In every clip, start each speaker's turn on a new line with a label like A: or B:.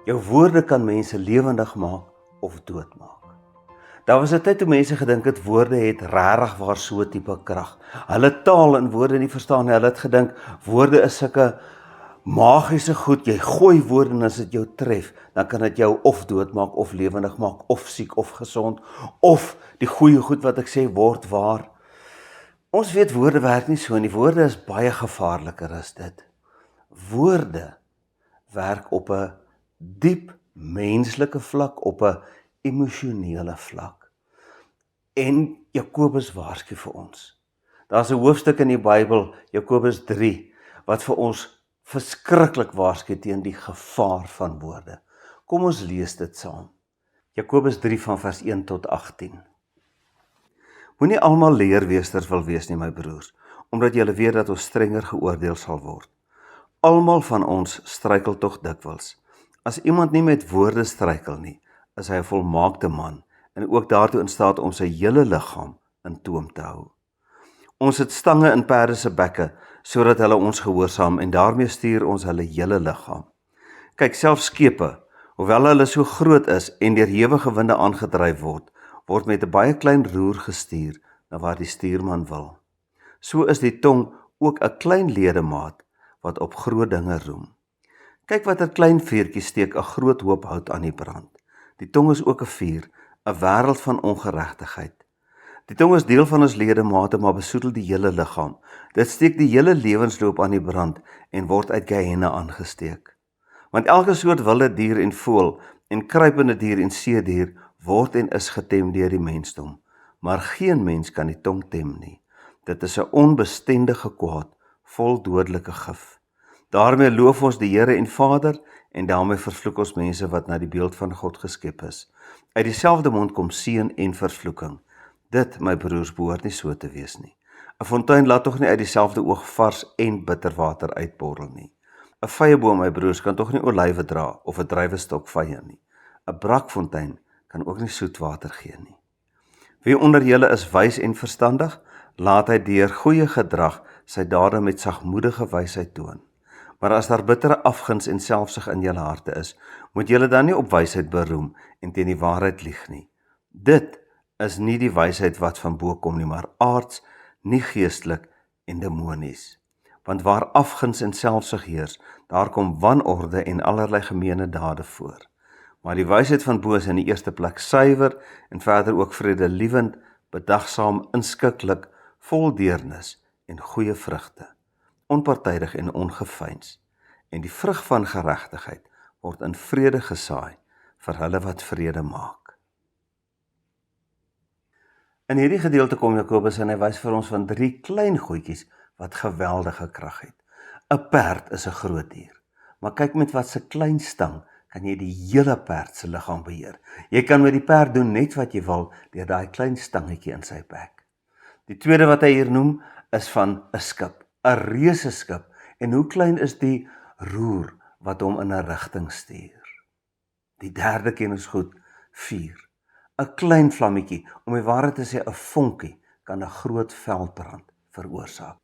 A: Jou woorde kan mense lewendig maak of doodmaak. Daar was 'n tyd toe mense gedink het woorde het regtig waar so tipe krag. Hulle taal en woorde nie verstaan nie. Hulle het gedink woorde is sulke magiese goed. Jy gooi woorde en as dit jou tref, dan kan dit jou of doodmaak of lewendig maak of siek of gesond of die goeie goed wat ek sê word waar. Ons weet woorde werk nie so nie. Woorde is baie gevaarliker as dit. Woorde werk op 'n diep menslike vlak, op 'n emosionele vlak. En Jakobus waarsku vir ons. Daar's 'n hoofstuk in die Bybel, Jakobus 3, wat vir ons verskriklik waarsku teen die gevaar van woorde. Kom ons lees dit saam. Jakobus 3 van vers 1 tot 18. Moenie almal leermeesters wil wees nie, my broers, omdat julle weet dat ons strenger geoordeel sal word. Almal van ons struikel tog dikwels. As iemand nie met woorde struikel nie, is hy 'n volmaakte man en ook daartoe in staat om sy hele liggaam in toom te hou. Ons het stange in perde se bekke, sodat hulle ons gehoorsaam en daarmee stuur ons hulle hele liggaam. Kyk, selfs skepe, hoewel hulle so groot is en deur hewige winde aangedryf word met 'n baie klein roer gestuur na waar die stuurman wil. So is die tong ook 'n klein ledemaat wat op groot dinge roem. Kyk watter klein vuurtjie steek 'n groot hoop hout aan die brand. Die tong is ook 'n vuur, 'n wêreld van ongeregtigheid. Die tong is deel van ons ledemate, maar besoedel die hele liggaam. Dit steek die hele lewensloop aan die brand en word uit Gehenna aangesteek. Want elke soort wilde dier en voël en kruipende dier en seedier word en is getem deur die mensdom, maar geen mens kan die tong tem nie. Dit is 'n onbestendige kwaad, vol dodelike gif. Daarmee loof ons die Here en Vader, en daarmee vervloek ons mense wat na die beeld van God geskep is. Uit dieselfde mond kom seën en vervloeking. Dit, my broers, behoort nie so te wees nie. 'n Fontein laat tog nie uit dieselfde oog vars en bitter water uitborrel nie. 'n Vyeboom, my broers, kan tog nie olywe dra of 'n druiwestok vye nie. 'n Brakfontein kan ook nie soet water gee nie. Wie onder julle is wys en verstandig, laat hy deur goeie gedrag sy dade met sagmoedige wysheid toon. Maar as daar bittere afguns en selfsug in julle harte is, moet julle dan nie op wysheid beroem en teen die waarheid lieg nie. Dit is nie die wysheid wat van bo kom nie, maar aards, nie geestelik en demonies. Want waar afguns en selfsug heers, daar kom wanorde en allerlei gemeene dade voor. Maar die wysheid van bo is in die eerste plek suiwer en verder ook vredelievend, bedagsaam, inskikkelik, vol deernis en goeie vrugte, onpartydig en ongeveins. En die vrug van geregtigheid word in vrede gesaai vir hulle wat vrede maak. In hierdie gedeelte kom Jakobus en hy wys vir ons van 3 klein goedjies wat geweldige krag het. 'n Perd is 'n groot dier, maar kyk met wat se klein stang kan jy die hele perd se liggaam beheer. Jy kan met die perd doen net wat jy wil deur daai klein stangetjie in sy bek. Die tweede wat hy hier noem is van 'n skip, 'n reuse skip. En hoe klein is die roer wat hom in 'n rigting stuur? Die derde ken ons goed, vuur. 'n Klein vlammetjie, om die waarheid te sê 'n vonkie, kan 'n groot veldbrand veroorsaak.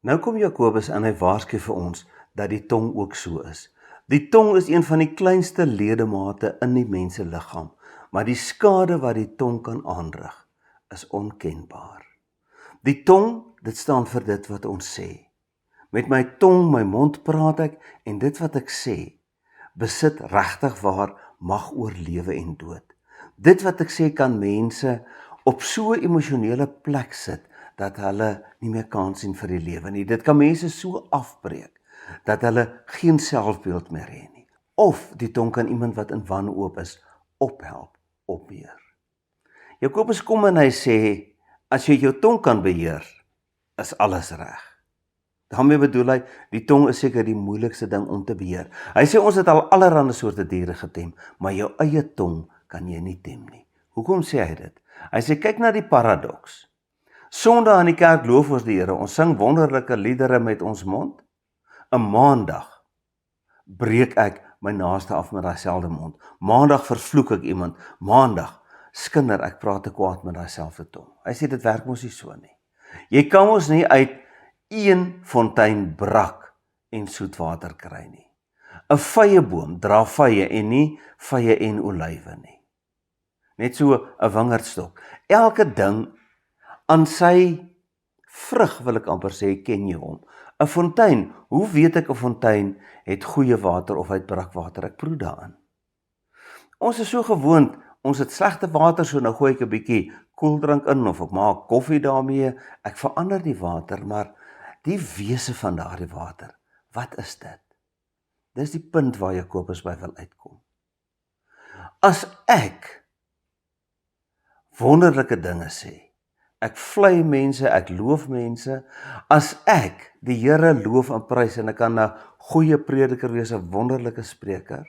A: Nou kom Jakobus en hy waarsku vir ons dat die tong ook so is. Die tong is een van die kleinste ledemate in die mens se liggaam, maar die skade wat die tong kan aanrig, is onkenbaar. Die tong, dit staan vir dit wat ons sê. Met my tong, my mond praat ek, en dit wat ek sê, besit regtig waar mag oor lewe en dood. Dit wat ek sê kan mense op so 'n emosionele plek sit, dat hulle nie meer kans sien vir die lewe nie. Dit kan mense so afbreek, dat hulle geen selfbeeld meer hê nie. Of die tong kan iemand wat in wanhoop is, ophelp, opbeheer. Jakobus kom en hy sê, as jy jou tong kan beheer, is alles reg. Daarmee bedoel hy, die tong is seker die moeilikste ding om te beheer. Hy sê ons het al allerlei soorte diere getem, maar jou eie tong kan jy nie tem nie. Hoekom sê hy dit? Hy sê, kyk na die paradoks. Sondag in die kerk loof ons die Here, ons sing wonderlike liedere met ons mond. 'n Maandag breek ek my naaste af met daai selfde mond. Maandag vervloek ek iemand. Maandag skinder ek praat te kwaad met daai selfde tong. Hy sê dit werk mos nie so nie. Jy kan ons nie uit een fontein brak en soet water kry nie. 'n vyeboom dra vye en nie vye en olywe nie. Net so 'n wingerdstok. Elke ding aan sy vrug, wil ek amper sê, ken jy hom. 'n Fontein, hoe weet ek 'n fontein het goeie water of uit brakwater? Ek proe daarin. Ons is so gewoond, ons het slegte water, so nou gooi ek 'n bietjie koeldrank in of ek maak koffie daarmee. Ek verander die water, maar die wese van daardie water, wat is dit? Dis die punt waar Jakobus by wil uitkom. As ek wonderlike dinge sê, ek vlei mense, ek loof mense, as ek die Here loof en prys en ek kan 'n goeie prediker wees, 'n wonderlike spreker,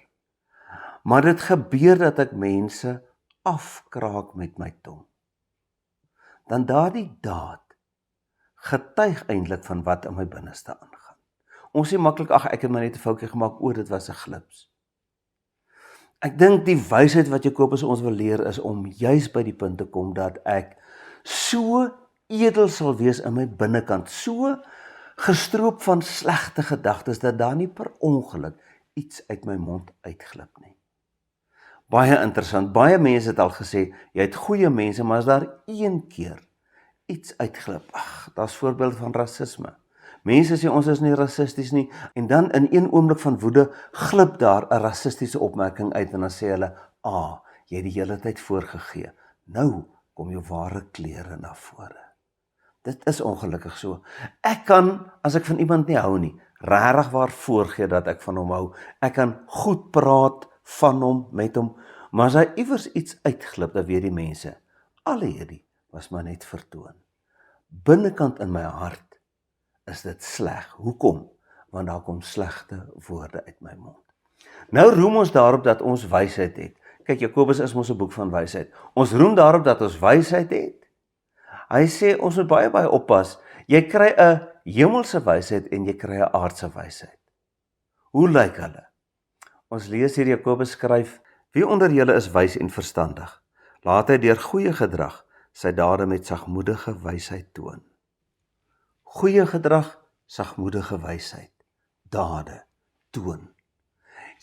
A: maar dit gebeur dat ek mense afkraak met my tong, dan daardie daad getuig eintlik van wat in my binneste aangaan. Ons sê maklik, ag, ek het maar net 'n foutjie gemaak, dit was 'n glips. Ek dink die wysheid wat Jakobus ons wil leer is om juis by die punt te kom dat ek so edel sal wees in my binnekant, so gestroop van slegte gedagtes, dat daar nie per ongeluk iets uit my mond uitglip nie. Baie interessant, baie mense het al gesê, jy het goeie mense, maar as daar een keer iets uitglip, daar's voorbeelde van rasisme. Mense sê ons is nie rassisties nie, en dan in een oomblik van woede glip daar 'n rassistiese opmerking uit en dan sê hulle, jy het die hele tyd voorgegee. Nou kom jou ware kleure na vore. Dit is ongelukkig so. Ek kan, as ek van iemand nie hou nie, regtig waar voorgee dat ek van hom hou. Ek kan goed praat van hom, met hom, maar as hy iewers iets uitglip, dan weet die mense, al hierdie was maar net vertoon. Binnekant in my hart is dit sleg. Hoekom? Want daar kom slegte woorde uit my mond. Nou roem ons daarop dat ons wysheid het. Kyk, Jakobus is mos 'n boek van wysheid. Ons roem daarop dat ons wysheid het. Hy sê ons moet baie oppas. Jy kry 'n hemelse wysheid en jy kry 'n aardse wysheid. Hoe lyk hulle? Ons lees hier Jakobus skryf, wie onder julle is wys en verstandig? Laat hy deur goeie gedrag sy dade met sagmoedige wysheid toon. Goeie gedrag, sagmoedige wysheid, dade toon.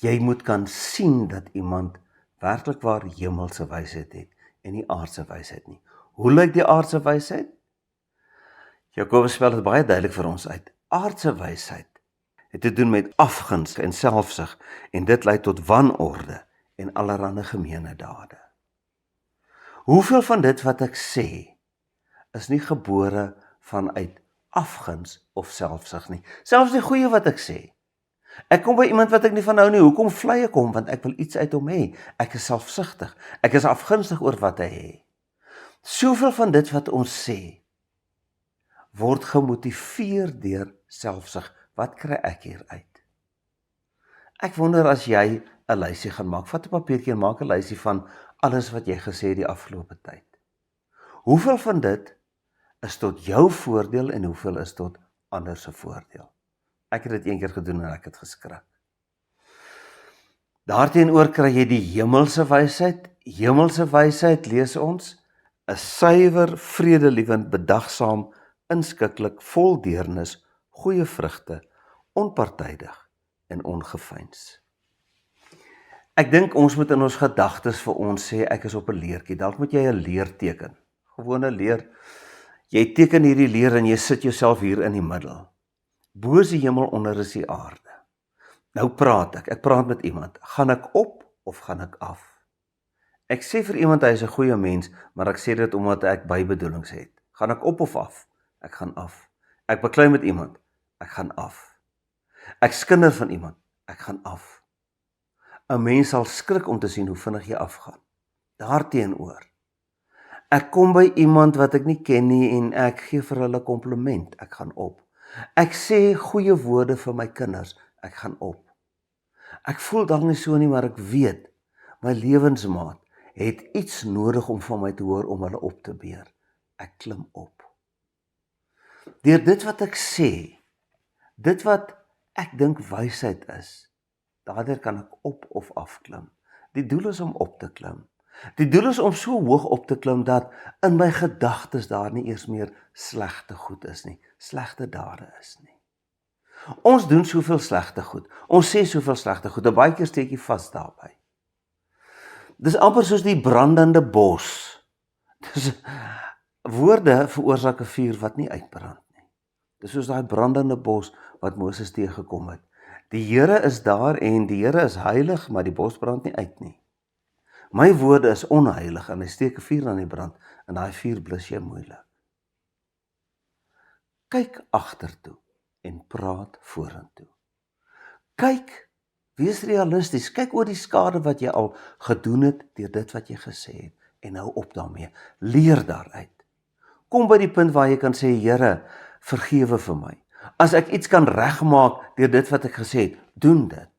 A: Jy moet kan sien dat iemand werklik waar hemelse wysheid het en nie aardse wysheid nie. Hoe lyk die aardse wysheid? Jakobus spel dit baie duidelik vir ons uit. Aardse wysheid het te doen met afguns en selfsug, en dit lei tot wanorde en allerlei gemeene dade. Hoeveel van dit wat ek sê, is nie gebore vanuit afguns of selfsug nie. Selfs die goeie wat ek sê. Ek kom by iemand wat ek nie van hou nie, hoekom vlei ek hom? Want ek wil iets uit hom hê. Ek is selfsugtig. Ek is afgunstig oor wat hy het. Soveel van dit wat ons sê, word gemotiveer deur selfsug. Wat kry ek hier uit? Ek wonder as jy 'n lysie gaan maak, vat 'n papiertjie en maak 'n lysie van alles wat jy gesê het die afgelope tyd. Hoeveel van dit is tot jou voordeel en hoeveel is tot ander se voordeel? Ek het dit een keer gedoen en ek het geskrik. Daarteenoor kry jy die hemelse wysheid. Hemelse wysheid, lees ons, is suiwer, vredelievend, bedagsaam, inskikkelik, vol deernis, goeie vrugte, onpartydig en ongeveins. Ek dink ons moet in ons gedagtes vir ons sê, ek is op 'n leertjie. Dalk moet jy 'n leer teken. Gewone leer. Jy teken hierdie leer en jy sit jouself hier in die middel. Bo is die hemel, onder is die aarde. Nou praat ek praat met iemand. Gaan ek op of gaan ek af? Ek sê vir iemand hy is 'n goeie mens, maar ek sê dit omdat ek bybedoelings het. Gaan ek op of af? Ek gaan af. Ek beklei met iemand. Ek gaan af. Ek skinder van iemand. Ek gaan af. 'n Mens sal skrik om te sien hoe vinnig jy afgaan. Daarteenoor, ek kom by iemand wat ek nie ken nie en ek gee vir hulle kompliment. Ek gaan op. Ek sê goeie woorde vir my kinders. Ek gaan op. Ek voel dalk nie so nie, maar ek weet, my lewensmaat het iets nodig om van my te hoor om hulle op te beer. Ek klim op. Deur dit wat ek sê, dit wat ek dink wysheid is, daardeur kan ek op of afklim. Die doel is om op te klim. Die doel is om so hoog op te klim dat in my gedagtes daar nie eers meer slegte goed is nie, slegte dade is nie. Ons doen soveel slegte goed. Ons sê soveel slegte goed. En baie keer steek jy vas daarby. Dis amper soos die brandende bos. Dis woorde veroorsaak 'n vuur wat nie uitbrand nie. Dis soos daai brandende bos wat Moses teëgekom het. Die Here is daar en die Here is heilig, maar die bos brand nie uit nie. My woorde is onheilig en hy steek 'n vuur aan die brand en daai vuur blus jy moeilik. Kyk agtertoe en praat vorentoe. Kyk, wees realisties, kyk oor die skade wat jy al gedoen het deur dit wat jy gesê het en hou op daarmee. Leer daaruit. Kom by die punt waar jy kan sê, Here, vergewe vir my. As ek iets kan regmaak deur dit wat ek gesê het, doen dit.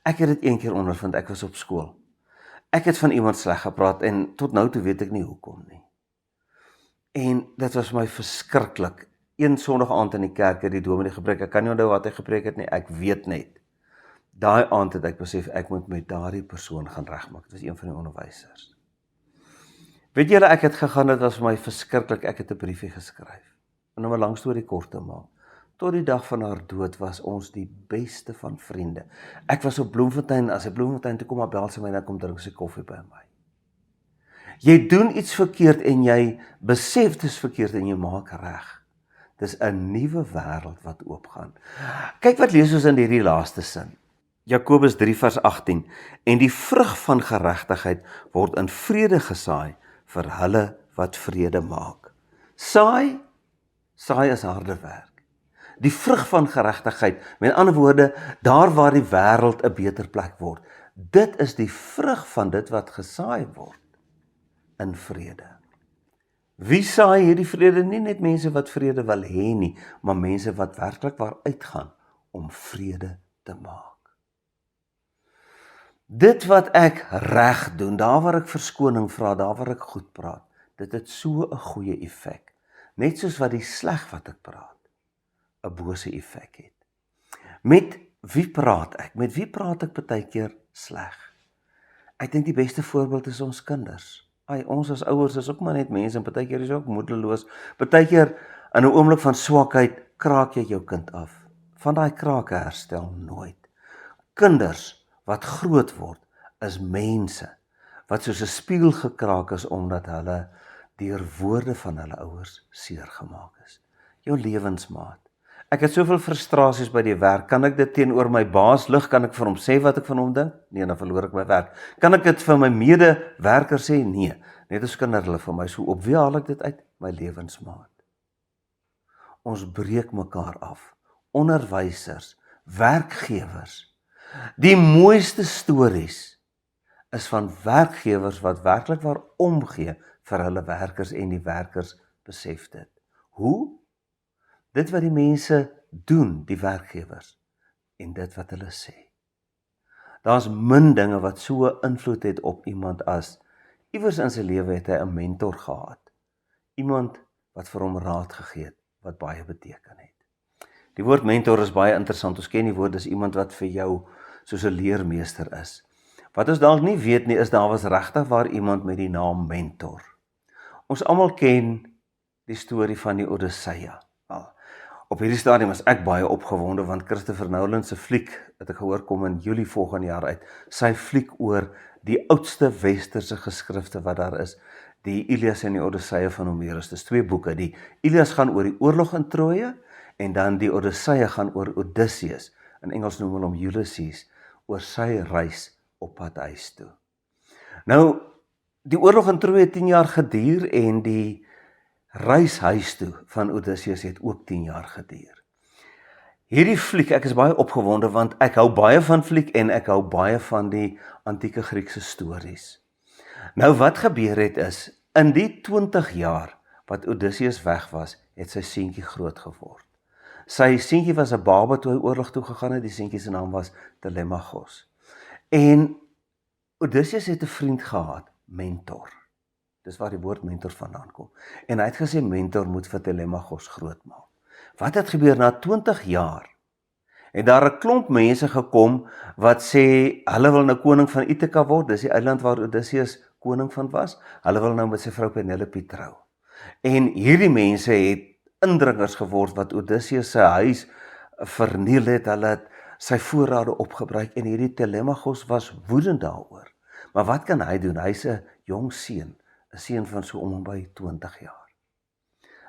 A: Ek het dit een keer ondervind, ek was op skool. Ek het van iemand sleg gepraat en tot nou toe weet ek nie hoekom nie. En dit was my verskriklik. Een Sondag aand in die kerk het die dominee gepreek. Ek kan nie onthou wat hy gepreek het nie, ek weet net. Daai aand het ek besef, ek moet met daardie persoon gaan regmaak. Dit was een van die onderwysers. Weet julle, ek het gegaan, dit was vir my verskriklik, ek het 'n briefie geskryf. En om 'n lang storie kort te maak, tot die dag van haar dood was ons die beste van vriende. Ek was op Bloemfontein, as ek Bloemfontein toe kom, maar bel sy my, dan kom drink sy koffie by my. Jy doen iets verkeerd en jy besef dit is verkeerd en jy maak reg. Dis 'n nuwe wêreld wat oopgaan. Kyk wat lees ons in hierdie laaste sin. Jakobus 3 vers 18. En die vrug van geregtigheid word in vrede gesaai vir hulle wat vrede maak. Saai is harde werk. Die vrug van geregtigheid, met ander woorde, daar waar die wêreld 'n beter plek word. Dit is die vrug van dit wat gesaai word in vrede. Wie saai hierdie vrede? Nie net mense wat vrede wil hê nie, maar mense wat werklik waar uitgaan om vrede te maak. Dit wat ek reg doen, daar waar ek verskoning vra, daar waar ek goed praat, dit het so 'n goeie effek. Net soos wat die sleg wat ek praat 'n bose effek het. Met wie praat ek? Met wie praat ek partykeer sleg? Ek dink die beste voorbeeld is ons kinders. Ons as ouers is ook maar net mense en partykeer is ook moedeloos. Partykeer in 'n oomblik van swakheid kraak jy jou kind af. Van daai krake herstel nooit. Kinders wat groot word is mense wat soos 'n spieël gekraak is omdat hulle deur woorde van hulle ouers seer gemaak is. Jou lewensmaat. Ek het soveel frustrasies by die werk. Kan ek dit teenoor my baas lig? Kan ek vir hom sê wat ek van hom dink? Nee, dan verloor ek my werk. Kan ek dit vir my medewerker sê? Nee. Net as kinders hulle vir my. So op wie haal ek dit uit? My lewensmaat. Ons breek mekaar af. Onderwysers, werkgewers. Die mooiste stories is van werkgewers wat werklik waar omgee vir hulle werkers en die werkers besef dit. Hoe? Dit wat die mense doen, die werkgewers, en dit wat hulle sê. Daar's min dinge wat so 'n invloed het op iemand as, iewers in sy lewe het hy 'n mentor gehad. Iemand wat vir hom raad gegee het, wat baie beteken het. Die woord mentor is baie interessant. Ons ken die woord, dis iemand wat vir jou soos 'n leermeester is. Wat ons dalk nie weet nie, is daar was regtig waar iemand met die naam mentor. Ons almal ken die storie van die Odysseia. Op hierdie stadium is ek baie opgewonde, want Christopher Nolan se fliek, het ek gehoor, kom in Julie volgende jaar uit. Sy fliek oor die oudste westerse geskrifte wat daar is, die Ilias en die Odysseia van Homerus. Dis 2 boeke. Die Ilias gaan oor die oorlog in Troje, en dan die Odysseia gaan oor Odysseus. In Engels noem hulle hom Ulysses, oor sy reis op pad huis toe. Nou, die oorlog in Troje het 10 jaar geduur, en die reis huis toe van Odysseus het ook 10 jaar geduur. Hierdie fliek, ek is baie opgewonde, want ek hou baie van fliek en ek hou baie van die antieke Griekse stories. Nou wat gebeur het is, in die 20 jaar wat Odysseus weg was, het sy seentjie groot geword. Sy seentjie was 'n baba toe hy oorlog toe gegaan het, die seentjie se naam was Telemachos. En Odysseus het 'n vriend gehad, mentor. Dis waar die woord mentor vandaan kom. En hy het gesê, mentor moet vir Telemachos grootmaak. Wat het gebeur na 20 jaar? Het daar 'n klomp mense gekom wat sê, hulle wil nou koning van Ithaka word, dis die eiland waar Odysseus koning van was. Hulle wil nou met sy vrou Penelope trou. En hierdie mense het indringers geword wat Odysseus se huis verniel het, hulle het sy voorrade opgebruik en hierdie Telemachos was woedend daaroor. Maar wat kan hy doen? Hy's 'n jong seun, 'n seun van so om en by 20 jaar.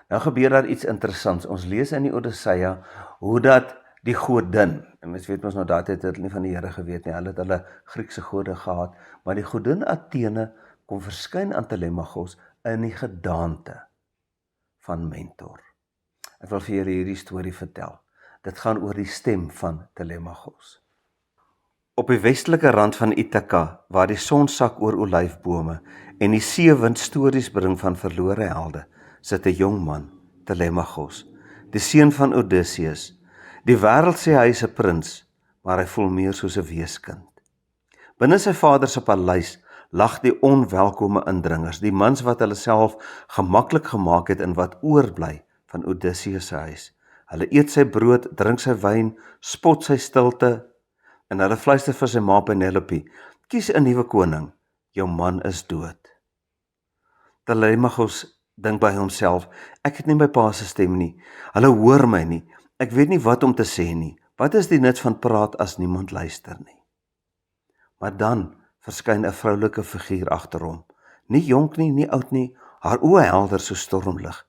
A: Nou gebeur daar iets interessants. Ons lees in die Odysseia hoe dat die godin, en mens weet ons nou daardie tyd het hulle nie van die Here geweet nie, hulle het hulle Griekse gode gehad, maar die godin Athene kom verskyn aan Telemachos in die gedaante van Mentor. Ek wil vir julle hierdie storie vertel. Dit gaan oor die stem van Telemachos. Op die westelike rand van Ithaka, waar die son sak oor olyfbome en die seewind stories bring van verlore helde, sit 'n jong man, Telemachos, die seun van Odysseus. Die wêreld sê hy is 'n prins, maar hy voel meer soos 'n weeskind. Binne sy vader se paleis lag die onwelkome indringers, die mans wat hulle self gemaklik gemaak het in wat oorbly van Odysseus se huis. Hulle eet sy brood, drink sy wyn, spot sy stilte, en hulle fluister vir sy ma Penelope, kies 'n nuwe koning, jou man is dood. Telemachos dink by homself, ek het nie my pa se stem nie, hulle hoor my nie, ek weet nie wat om te sê nie, wat is die nut van praat as niemand luister nie? Maar dan verskyn 'n vroulike figuur agter hom, nie jonk nie, nie oud nie, haar oë helder so stormlig.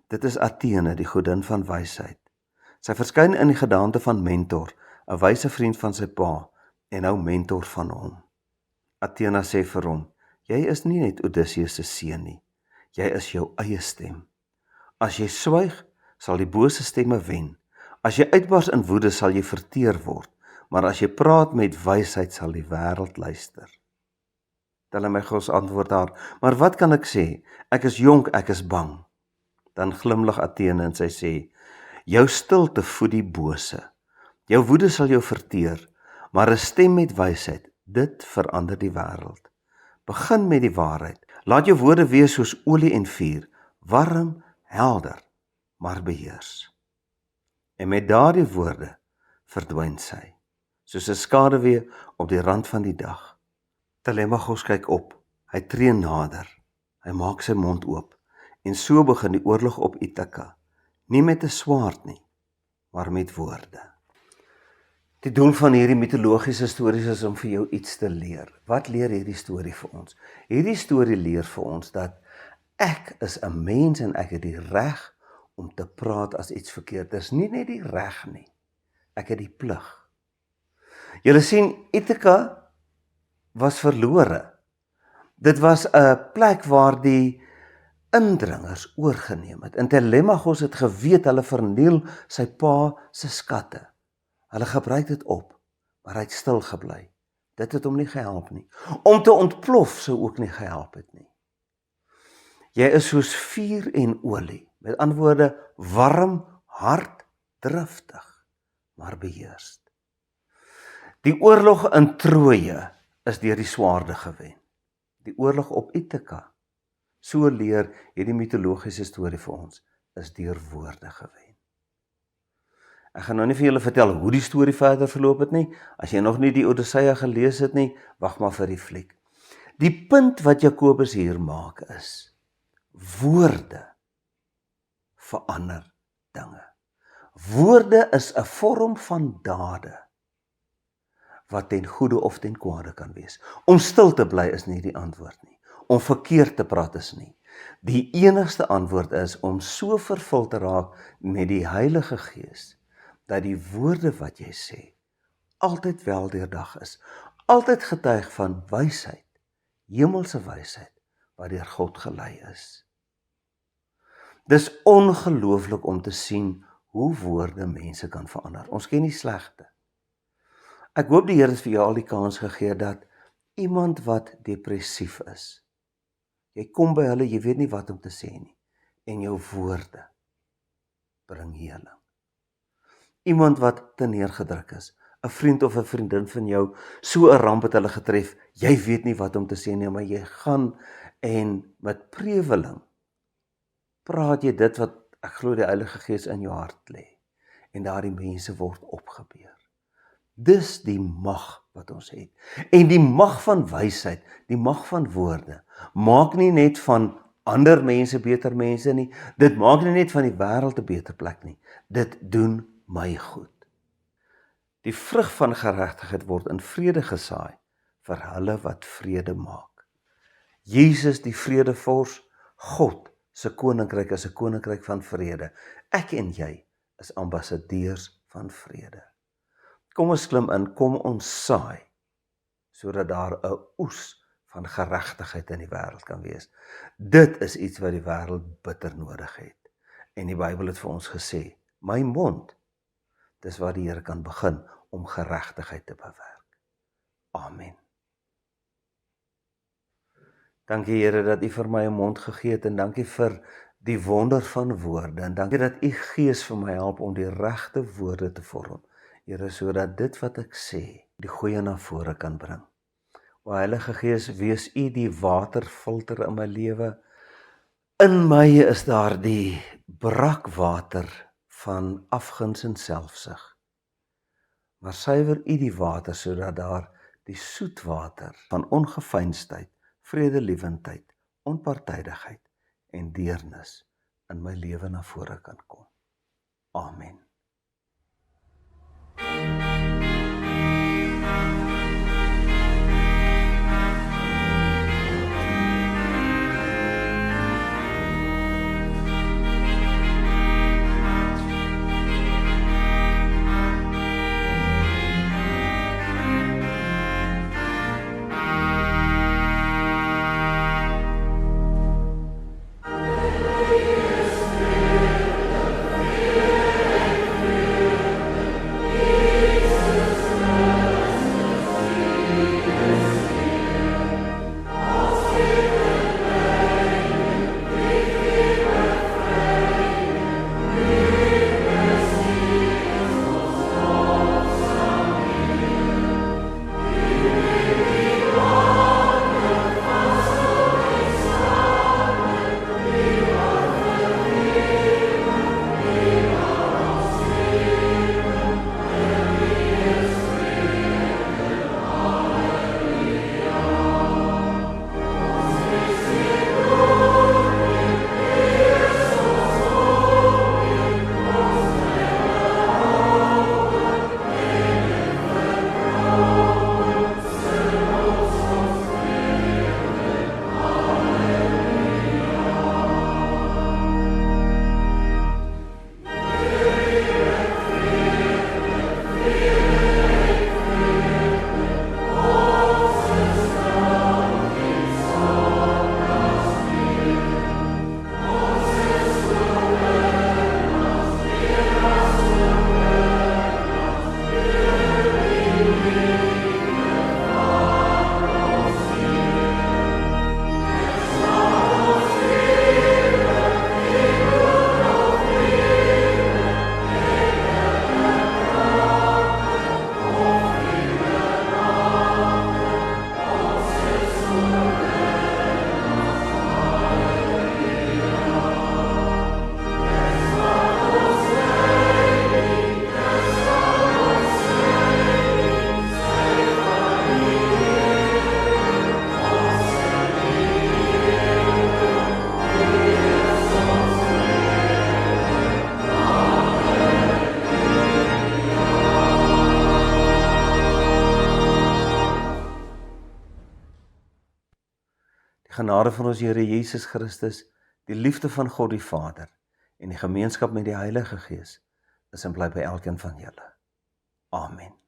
A: Dit is Athene, die godin van wysheid. Sy verskyn in die gedaante van Mentor, 'n wyse vriend van sy pa, en nou mentor van hom. Athena sê vir hom, jy is nie net Odysseus se seun nie, jy is jou eie stem. As jy swyg, sal die bose stemme wen. As jy uitbars in woede, sal jy verteer word, maar as jy praat met wysheid, sal die wêreld luister. Telemachos antwoord haar, maar wat kan ek sê? Ek is jonk, ek is bang. Dan glimlag Athene en sy sê, jou stilte voed die bose. Jou woede sal jou verteer, maar 'n stem met wysheid, dit verander die wêreld. Begin met die waarheid. Laat jou woorde wees soos olie en vuur, warm, helder, maar beheers. En met daardie woorde verdwyn sy, soos 'n skaduwee op die rand van die dag. Telemachos kyk op, hy tree nader, hy maak sy mond oop, en so begin die oorlog op Ithaka, nie met 'n swaard nie, maar met woorde. Die doel van hierdie mitologiese stories is om vir jou iets te leer. Wat leer hierdie storie vir ons? Hierdie storie leer vir ons dat ek is 'n mens en ek het die reg om te praat as iets verkeerd is. Nie net die reg nie, ek het die plig. Julle sien, Ithaka was verlore. Dit was 'n plek waar die indringers oorgeneem het. En Telemachos het geweet hulle verniel sy pa se skatte. Hulle gebruik dit op, maar hy het stil gebly. Dit het hom nie gehelp nie. Om te ontplof sou ook nie gehelp het nie. Jy is soos vuur en olie, met ander woorde warm, hard, driftig, maar beheerst. Die oorlog in Troje is deur die swaarde gewen. Die oorlog op Ithaka, so leer hierdie mitologiese storie vir ons, is deur woorde gewen. Ek gaan nou nie vir julle vertel hoe die storie verder verloop het nie. As jy nog nie die Odysseia gelees het nie, wag maar vir die fliek. Die punt wat Jakobus hier maak is, woorde verander dinge. Woorde is 'n vorm van dade, wat ten goeie of ten kwade kan wees. Om stil te bly is nie die antwoord nie. Om verkeerd te praat is nie. Die enigste antwoord is om so vervul te raak met die Heilige Gees, dat die woorde wat jy sê, altyd weldeurdag is, altyd getuig van wysheid, hemelse wysheid, wat deur God gelei is. Dis ongelooflik om te sien hoe woorde mense kan verander. Ons ken die slegte. Ek hoop die Here het vir jou al die kans gegee dat iemand wat depressief is, jy kom by hulle, jy weet nie wat om te sê nie, en jou woorde bring heling. Iemand wat te neergedruk is, 'n vriend of 'n vriendin van jou, so 'n ramp het hulle getref, jy weet nie wat om te sê nie, maar jy gaan en met preweling praat jy dit wat ek glo die Heilige Gees in jou hart lê, en daardie mense word opgebeur. Dis die mag wat ons het. En die mag van wysheid, die mag van woorde, maak nie net van ander mense beter mense nie, dit maak nie net van die wêreld 'n beter plek nie, dit doen my goed. Die vrug van geregtigheid word in vrede gesaai vir hulle wat vrede maak. Jesus die vredevors, God se koninkryk is 'n koninkryk van vrede. Ek en jy is ambassadeurs van vrede. Kom ons klim in, kom ons saai, sodat daar 'n oes van geregtigheid in die wêreld kan wees. Dit is iets wat die wêreld bitter nodig het. En die Bybel het vir ons gesê, my mond, dis waar die Here kan begin om geregtigheid te bewerk. Amen. Dankie Here dat U vir my 'n mond gegee het en dankie vir die wonder van woorde en dankie dat U Gees vir my help om die regte woorde te vorm. Here, sodat dit wat ek sê, die goeie na vore kan bring. O Heilige Gees, wees U die waterfilter in my lewe. In my is daar die brakwater van afguns en selfsug. Maar suiwer U die water sodat daar die soetwater van ongeveinsdheid, vredelewendheid, onpartydigheid en deernis in my lewe na vore kan kom. Amen. Die genade van ons Here Jesus Christus, die liefde van God die Vader en die gemeenskap met die Heilige Gees is en bly by elkeen van julle. Amen.